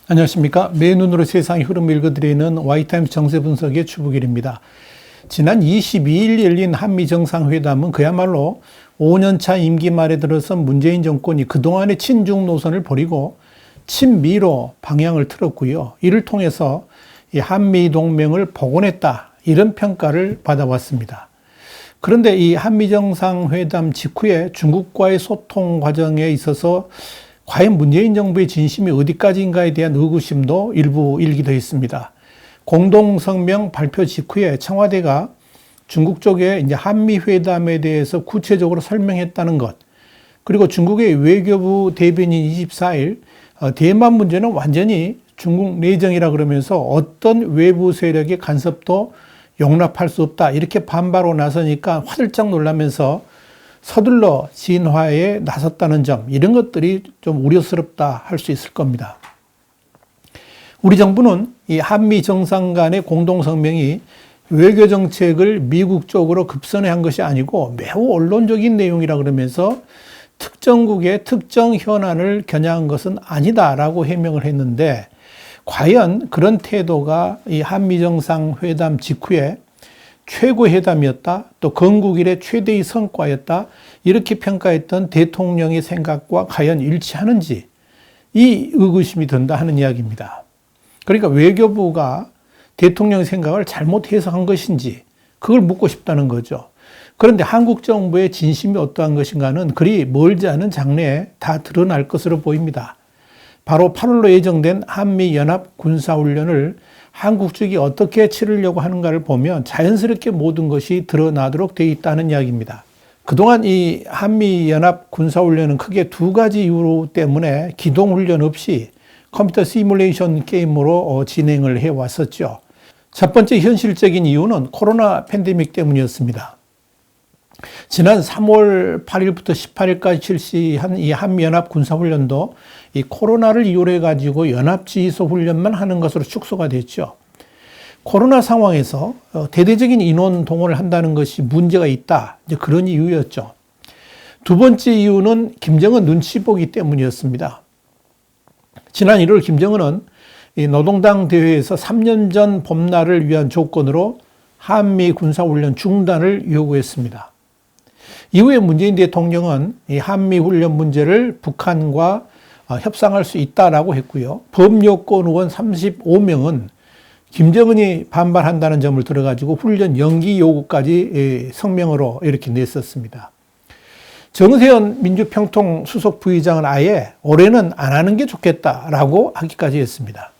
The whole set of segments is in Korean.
안녕하십니까. 매 눈으로 세상의 흐름을 읽어드리는 와이타임스 정세 분석의 추부길입니다. 지난 22일 열린 한미 정상회담은 그야말로 5년차 임기 말에 들어선 문재인 정권이 그동안의 친중 노선을 버리고 친미로 방향을 틀었고요. 이를 통해서 이 한미 동맹을 복원했다, 이런 평가를 받아왔습니다. 그런데 이 한미 정상회담 직후에 중국과의 소통 과정에 있어서 과연 문재인 정부의 진심이 어디까지인가에 대한 의구심도 일부 일기도 했습니다. 공동성명 발표 직후에 청와대가 중국 쪽에 이제 한미 회담에 대해서 구체적으로 설명했다는 것, 그리고 중국의 외교부 대변인 24일 대만 문제는 완전히 중국 내정이라 그러면서 어떤 외부 세력의 간섭도 용납할 수 없다, 이렇게 반발하고 나서니까 화들짝 놀라면서 서둘러 진화에 나섰다는 점, 이런 것들이 좀 우려스럽다 할 수 있을 겁니다. 우리 정부는 이 한미 정상 간의 공동성명이 외교 정책을 미국 쪽으로 급선회한 것이 아니고 매우 언론적인 내용이라 그러면서 특정국의 특정 현안을 겨냥한 것은 아니다라고 해명을 했는데, 과연 그런 태도가 이 한미 정상회담 직후에 최고 회담이었다, 또 건국 이래 최대의 성과였다, 이렇게 평가했던 대통령의 생각과 과연 일치하는지, 이 의구심이 든다 하는 이야기입니다. 그러니까 외교부가 대통령의 생각을 잘못 해석한 것인지, 그걸 묻고 싶다는 거죠. 그런데 한국 정부의 진심이 어떠한 것인가는 그리 멀지 않은 장래에 다 드러날 것으로 보입니다. 바로 8월로 예정된 한미연합 군사훈련을 한국 측이 어떻게 치르려고 하는가를 보면 자연스럽게 모든 것이 드러나도록 되어 있다는 이야기입니다. 그동안 이 한미연합 군사훈련은 크게 두 가지 이유 때문에 기동훈련 없이 컴퓨터 시뮬레이션 게임으로 진행을 해왔었죠. 첫 번째 현실적인 이유는 코로나 팬데믹 때문이었습니다. 지난 3월 8일부터 18일까지 실시한 이 한미연합 군사훈련도 이 코로나를 이유로 해가지고 연합지휘소 훈련만 하는 것으로 축소가 됐죠. 코로나 상황에서 대대적인 인원 동원을 한다는 것이 문제가 있다, 이제 그런 이유였죠. 두 번째 이유는 김정은 눈치 보기 때문이었습니다. 지난 1월 김정은은 이 노동당 대회에서 3년 전 봄날을 위한 조건으로 한미 군사훈련 중단을 요구했습니다. 이후에 문재인 대통령은 이 한미 훈련 문제를 북한과 협상할 수 있다라고 했고요. 범여권 의원 35명은 김정은이 반발한다는 점을 들어가지고 훈련 연기 요구까지 성명으로 이렇게 냈었습니다. 정세현 민주평통 수석 부의장은 아예 올해는 안 하는 게 좋겠다라고 하기까지 했습니다.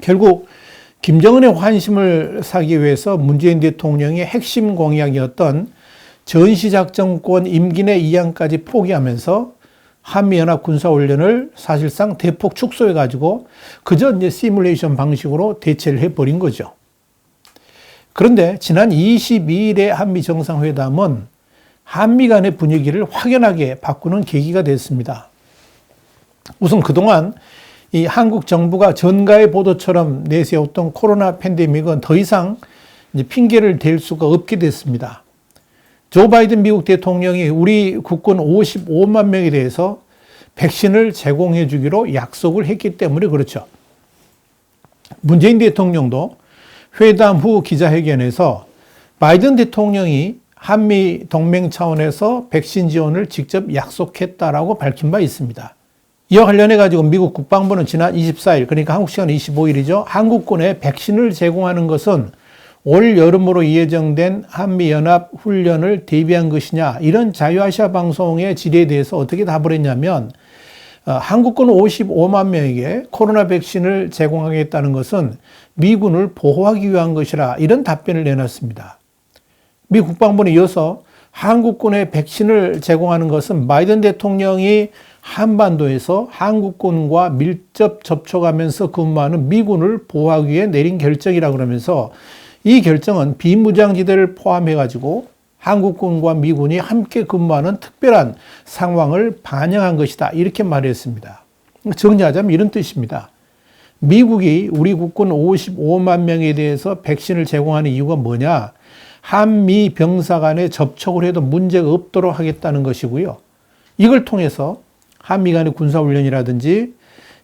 결국 김정은의 환심을 사기 위해서 문재인 대통령의 핵심 공약이었던 전시작전권 임기 내 이양까지 포기하면서 한미연합 군사훈련을 사실상 대폭 축소해가지고 그저 이제 시뮬레이션 방식으로 대체를 해버린 거죠. 그런데 지난 22일의 한미 정상회담은 한미 간의 분위기를 확연하게 바꾸는 계기가 됐습니다. 우선 그동안 이 한국 정부가 전가의 보도처럼 내세웠던 코로나 팬데믹은 더 이상 이제 핑계를 댈 수가 없게 됐습니다. 조 바이든 미국 대통령이 우리 국군 55만 명에 대해서 백신을 제공해 주기로 약속을 했기 때문에 그렇죠. 문재인 대통령도 회담 후 기자회견에서 바이든 대통령이 한미 동맹 차원에서 백신 지원을 직접 약속했다라고 밝힌 바 있습니다. 이와 관련해 가지고 미국 국방부는 지난 24일, 그러니까 한국 시간 25일이죠. 한국군에 백신을 제공하는 것은 올 여름으로 예정된 한미연합 훈련을 대비한 것이냐, 이런 자유아시아 방송의 질의에 대해서 어떻게 답을 했냐면, 한국군 55만 명에게 코로나 백신을 제공하겠다는 것은 미군을 보호하기 위한 것이라, 이런 답변을 내놨습니다. 미 국방부는 이어서 한국군에 백신을 제공하는 것은 바이든 대통령이 한반도에서 한국군과 밀접 접촉하면서 근무하는 미군을 보호하기 위해 내린 결정이라 그러면서 이 결정은 비무장지대를 포함해가지고 한국군과 미군이 함께 근무하는 특별한 상황을 반영한 것이다, 이렇게 말했습니다. 정리하자면 이런 뜻입니다. 미국이 우리 국군 55만 명에 대해서 백신을 제공하는 이유가 뭐냐? 한미 병사 간에 접촉을 해도 문제가 없도록 하겠다는 것이고요. 이걸 통해서 한미 간의 군사훈련이라든지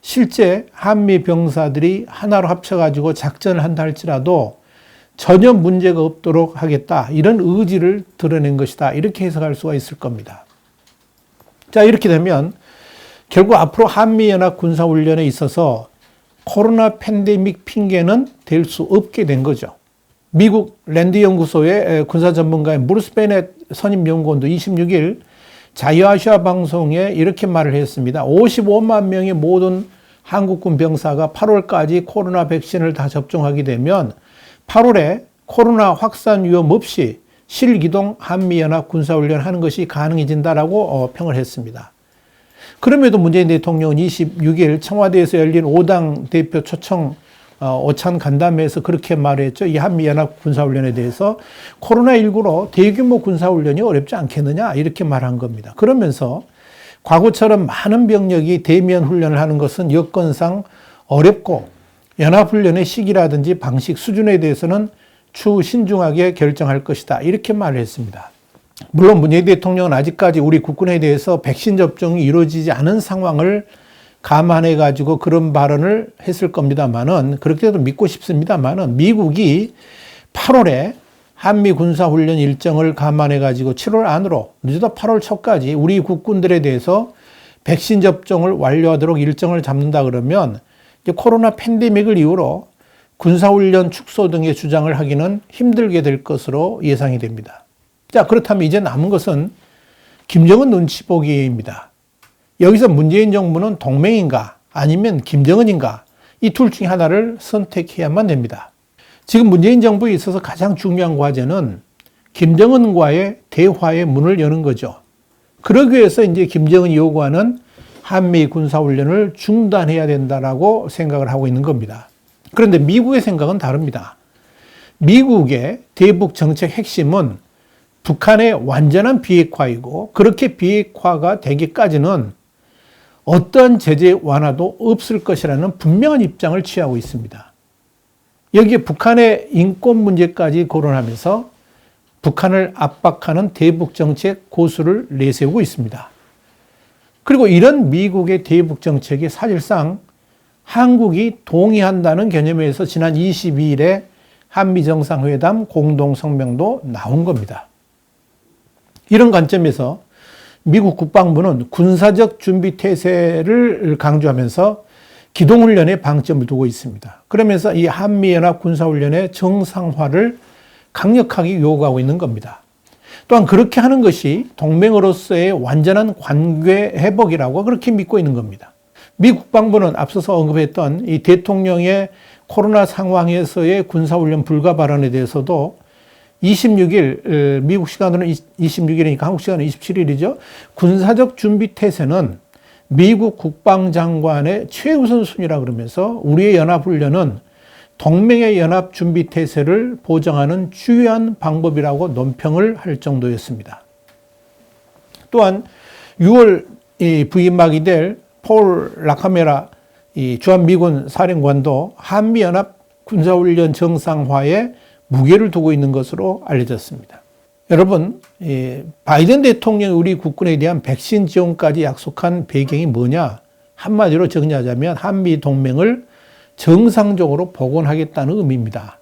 실제 한미 병사들이 하나로 합쳐가지고 작전을 한다 할지라도 전혀 문제가 없도록 하겠다. 이런 의지를 드러낸 것이다. 이렇게 해석할 수가 있을 겁니다. 자, 이렇게 되면 결국 앞으로 한미연합 군사훈련에 있어서 코로나 팬데믹 핑계는 될 수 없게 된 거죠. 미국 랜드연구소의 군사 전문가인 브루스 베넷 선임 연구원도 26일 자유아시아 방송에 이렇게 말을 했습니다. 55만 명의 모든 한국군 병사가 8월까지 코로나 백신을 다 접종하게 되면 8월에 코로나 확산 위험 없이 실기동 한미연합 군사훈련 하는 것이 가능해진다라고 평을 했습니다. 그럼에도 문재인 대통령은 26일 청와대에서 열린 5당 대표 초청 오찬 간담회에서 그렇게 말했죠. 이 한미연합 군사훈련에 대해서 코로나19로 대규모 군사훈련이 어렵지 않겠느냐 이렇게 말한 겁니다. 그러면서 과거처럼 많은 병력이 대면 훈련을 하는 것은 여건상 어렵고 연합훈련의 시기라든지 방식 수준에 대해서는 추후 신중하게 결정할 것이다. 이렇게 말을 했습니다. 물론 문재인 대통령은 아직까지 우리 국군에 대해서 백신 접종이 이루어지지 않은 상황을 감안해 가지고 그런 발언을 했을 겁니다만은 그렇게도 믿고 싶습니다만은 미국이 8월에 한미 군사훈련 일정을 감안해 가지고 7월 안으로 늦어도 8월 초까지 우리 국군들에 대해서 백신 접종을 완료하도록 일정을 잡는다 그러면 이제 코로나 팬데믹을 이유로 군사훈련 축소 등의 주장을 하기는 힘들게 될 것으로 예상이 됩니다. 자, 그렇다면 이제 남은 것은 김정은 눈치 보기입니다. 여기서 문재인 정부는 동맹인가 아니면 김정은인가 이 둘 중에 하나를 선택해야만 됩니다. 지금 문재인 정부에 있어서 가장 중요한 과제는 김정은과의 대화의 문을 여는 거죠. 그러기 위해서 이제 김정은이 요구하는 한미 군사훈련을 중단해야 된다라고 생각을 하고 있는 겁니다. 그런데 미국의 생각은 다릅니다. 미국의 대북 정책 핵심은 북한의 완전한 비핵화이고 그렇게 비핵화가 되기까지는 어떠한 제재 완화도 없을 것이라는 분명한 입장을 취하고 있습니다. 여기에 북한의 인권 문제까지 거론하면서 북한을 압박하는 대북 정책 고수를 내세우고 있습니다. 그리고 이런 미국의 대북 정책이 사실상 한국이 동의한다는 개념에서 지난 22일에 한미 정상회담 공동성명도 나온 겁니다. 이런 관점에서 미국 국방부는 군사적 준비 태세를 강조하면서 기동훈련에 방점을 두고 있습니다. 그러면서 이 한미연합 군사훈련의 정상화를 강력하게 요구하고 있는 겁니다. 또한 그렇게 하는 것이 동맹으로서의 완전한 관계 회복이라고 그렇게 믿고 있는 겁니다. 미 국방부는 앞서서 언급했던 이 대통령의 코로나 상황에서의 군사훈련 불가 발언에 대해서도 26일, 미국 시간으로는 26일이니까 한국 시간은 27일이죠. 군사적 준비 태세는 미국 국방장관의 최우선 순위라 그러면서 우리의 연합훈련은 동맹의 연합 준비 태세를 보장하는 주요한 방법이라고 논평을 할 정도였습니다. 또한 6월 부임막이 될 폴 라카메라 주한미군 사령관도 한미연합 군사훈련 정상화에 무게를 두고 있는 것으로 알려졌습니다. 여러분, 바이든 대통령이 우리 국군에 대한 백신 지원까지 약속한 배경이 뭐냐? 한마디로 정리하자면 한미 동맹을 정상적으로 복원하겠다는 의미입니다.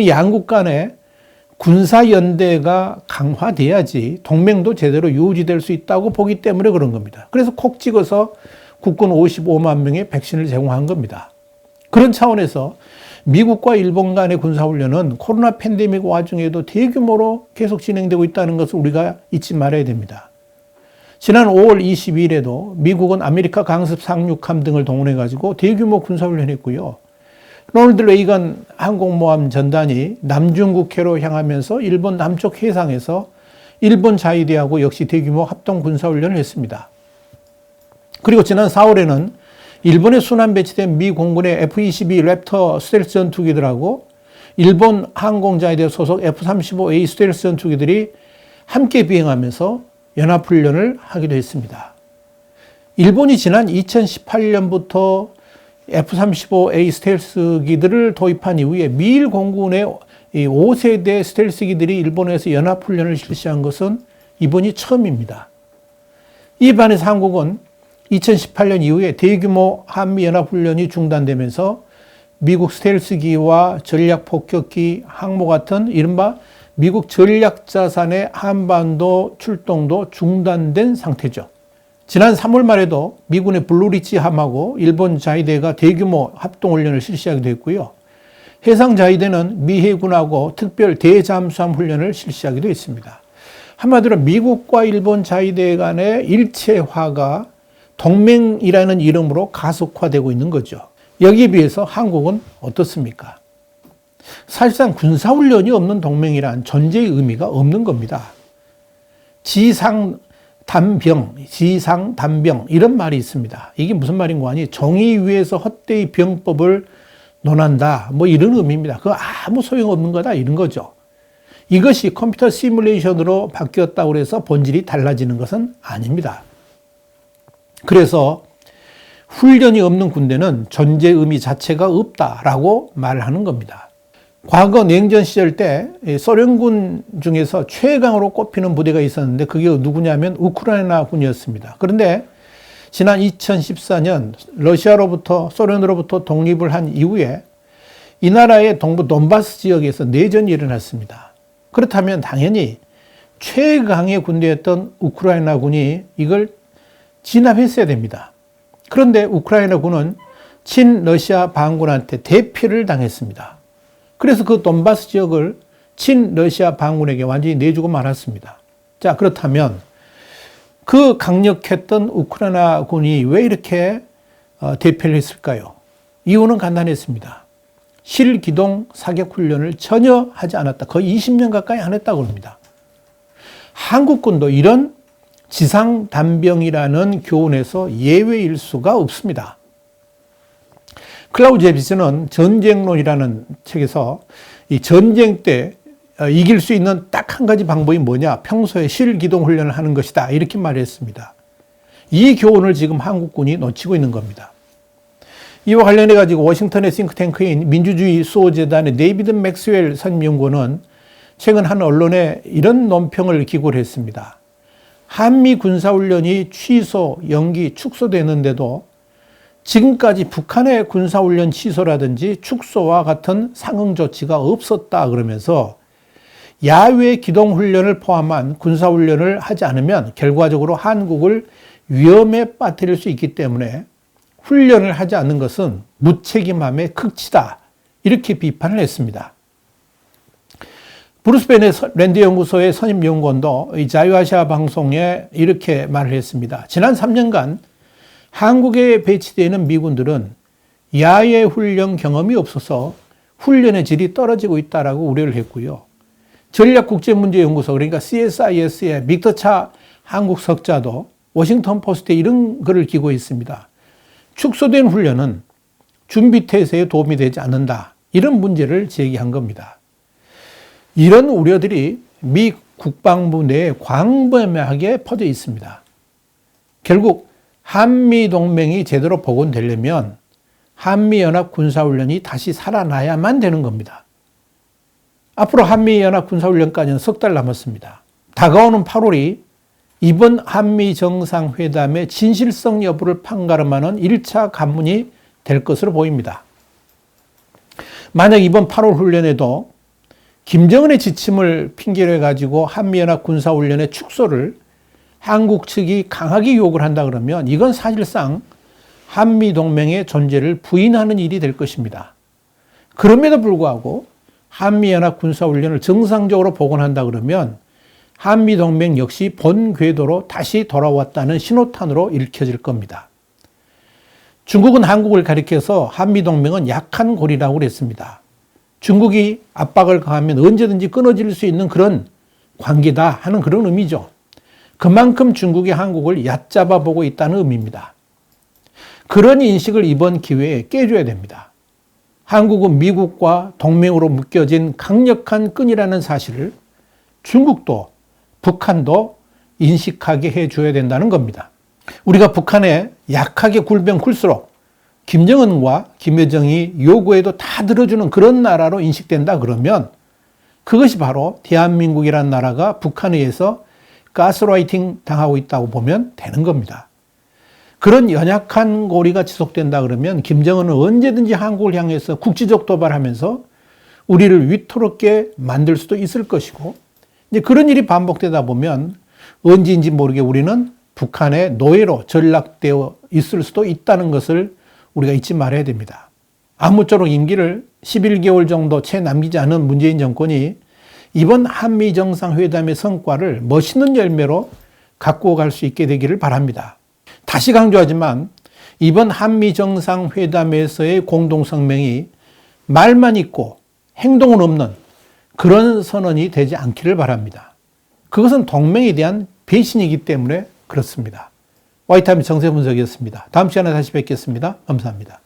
양국 간에 군사연대가 강화돼야지 동맹도 제대로 유지될 수 있다고 보기 때문에 그런 겁니다. 그래서 콕 찍어서 국군 55만 명의 백신을 제공한 겁니다. 그런 차원에서 미국과 일본 간의 군사훈련은 코로나 팬데믹 와중에도 대규모로 계속 진행되고 있다는 것을 우리가 잊지 말아야 됩니다. 지난 5월 22일에도 미국은 아메리카 강습 상륙함 등을 동원해가지고 대규모 군사훈련했고요. 로널드 레이건 항공모함 전단이 남중국해로 향하면서 일본 남쪽 해상에서 일본 자위대하고 역시 대규모 합동 군사훈련을 했습니다. 그리고 지난 4월에는 일본에 순환 배치된 미 공군의 F-22 랩터 스텔스 전투기들하고 일본 항공자위대 소속 F-35A 스텔스 전투기들이 함께 비행하면서 연합훈련을 하기도 했습니다. 일본이 지난 2018년부터 F-35A 스텔스기들을 도입한 이후에 미일 공군의 5세대 스텔스기들이 일본에서 연합훈련을 실시한 것은 이번이 처음입니다. 이 반해서 한국은 2018년 이후에 대규모 한미연합훈련이 중단되면서 미국 스텔스기와 전략폭격기, 항모 같은 이른바 미국 전략자산의 한반도 출동도 중단된 상태죠. 지난 3월 말에도 미군의 블루리치 함하고 일본 자위대가 대규모 합동훈련을 실시하기도 했고요. 해상 자위대는 미 해군하고 특별 대잠수함 훈련을 실시하기도 했습니다. 한마디로 미국과 일본 자위대 간의 일체화가 동맹이라는 이름으로 가속화되고 있는 거죠. 여기에 비해서 한국은 어떻습니까? 사실상 군사훈련이 없는 동맹이란 존재의 의미가 없는 겁니다. 지상단병 이런 말이 있습니다. 이게 무슨 말인고 하니 정의 위에서 헛되이 병법을 논한다 뭐 이런 의미입니다. 그거 아무 소용없는 거다 이런 거죠. 이것이 컴퓨터 시뮬레이션으로 바뀌었다고 해서 본질이 달라지는 것은 아닙니다. 그래서 훈련이 없는 군대는 존재 의미 자체가 없다라고 말하는 겁니다. 과거 냉전 시절 때 소련군 중에서 최강으로 꼽히는 부대가 있었는데 그게 누구냐면 우크라이나 군이었습니다. 그런데 지난 2014년 소련으로부터 독립을 한 이후에 이 나라의 동부 돈바스 지역에서 내전이 일어났습니다. 그렇다면 당연히 최강의 군대였던 우크라이나 군이 이걸 진압했어야 됩니다. 그런데 우크라이나 군은 친러시아 반군한테 대피를 당했습니다. 그래서 그 돈바스 지역을 친러시아 반군에게 완전히 내주고 말았습니다. 자, 그렇다면 그 강력했던 우크라이나 군이 왜 이렇게 대피를 했을까요? 이유는 간단했습니다. 실기동 사격훈련을 전혀 하지 않았다. 거의 20년 가까이 안 했다고 합니다. 한국군도 이런 지상단병이라는 교훈에서 예외일 수가 없습니다. 클라우제비스는 전쟁론이라는 책에서 이 전쟁 때 이길 수 있는 딱 한 가지 방법이 뭐냐? 평소에 실기동 훈련을 하는 것이다. 이렇게 말했습니다. 이 교훈을 지금 한국군이 놓치고 있는 겁니다. 이와 관련해 가지고 워싱턴의 싱크탱크인 민주주의 수호재단의 데이비드 맥스웰 선임연구원은 최근 한 언론에 이런 논평을 기고를 했습니다. 한미 군사훈련이 취소, 연기, 축소되는데도 지금까지 북한의 군사훈련 취소라든지 축소와 같은 상응 조치가 없었다 그러면서 야외 기동훈련을 포함한 군사훈련을 하지 않으면 결과적으로 한국을 위험에 빠뜨릴 수 있기 때문에 훈련을 하지 않는 것은 무책임함의 극치다. 이렇게 비판을 했습니다. 브루스 벤의 랜드 연구소의 선임 연구원도 이 자유아시아 방송에 이렇게 말을 했습니다. 지난 3년간 한국에 배치되어 있는 미군들은 야외 훈련 경험이 없어서 훈련의 질이 떨어지고 있다라고 우려를 했고요. 전략국제문제연구소 그러니까 CSIS의 빅터차 한국 석자도 워싱턴 포스트에 이런 글을 기고했습니다. 축소된 훈련은 준비태세에 도움이 되지 않는다. 이런 문제를 제기한 겁니다. 이런 우려들이 미 국방부 내에 광범위하게 퍼져 있습니다. 결국 한미동맹이 제대로 복원되려면 한미연합 군사훈련이 다시 살아나야만 되는 겁니다. 앞으로 한미연합 군사훈련까지는 석 달 남았습니다. 다가오는 8월이 이번 한미 정상회담의 진실성 여부를 판가름하는 1차 관문이 될 것으로 보입니다. 만약 이번 8월 훈련에도 김정은의 지침을 핑계로 해가지고 한미연합 군사훈련의 축소를 한국 측이 강하게 요구를 한다 그러면 이건 사실상 한미동맹의 존재를 부인하는 일이 될 것입니다. 그럼에도 불구하고 한미연합 군사훈련을 정상적으로 복원한다 그러면 한미동맹 역시 본 궤도로 다시 돌아왔다는 신호탄으로 읽혀질 겁니다. 중국은 한국을 가리켜서 한미동맹은 약한 고리라고 그랬습니다. 중국이 압박을 가하면 언제든지 끊어질 수 있는 그런 관계다 하는 그런 의미죠. 그만큼 중국이 한국을 얕잡아 보고 있다는 의미입니다. 그런 인식을 이번 기회에 깨줘야 됩니다. 한국은 미국과 동맹으로 묶여진 강력한 끈이라는 사실을 중국도 북한도 인식하게 해줘야 된다는 겁니다. 우리가 북한에 약하게 굴면 굴수록 김정은과 김여정이 요구해도 다 들어주는 그런 나라로 인식된다 그러면 그것이 바로 대한민국이라는 나라가 북한에 의해서 가스라이팅 당하고 있다고 보면 되는 겁니다. 그런 연약한 고리가 지속된다 그러면 김정은은 언제든지 한국을 향해서 국지적 도발하면서 우리를 위태롭게 만들 수도 있을 것이고, 이제 그런 일이 반복되다 보면 언제인지 모르게 우리는 북한의 노예로 전락되어 있을 수도 있다는 것을 우리가 잊지 말아야 됩니다. 아무쪼록 임기를 11개월 정도 채 남기지 않은 문재인 정권이 이번 한미 정상회담의 성과를 멋있는 열매로 갖고 갈 수 있게 되기를 바랍니다. 다시 강조하지만 이번 한미 정상회담에서의 공동성명이 말만 있고 행동은 없는 그런 선언이 되지 않기를 바랍니다. 그것은 동맹에 대한 배신이기 때문에 그렇습니다. 와이타임즈 정세분석이었습니다. 다음 시간에 다시 뵙겠습니다. 감사합니다.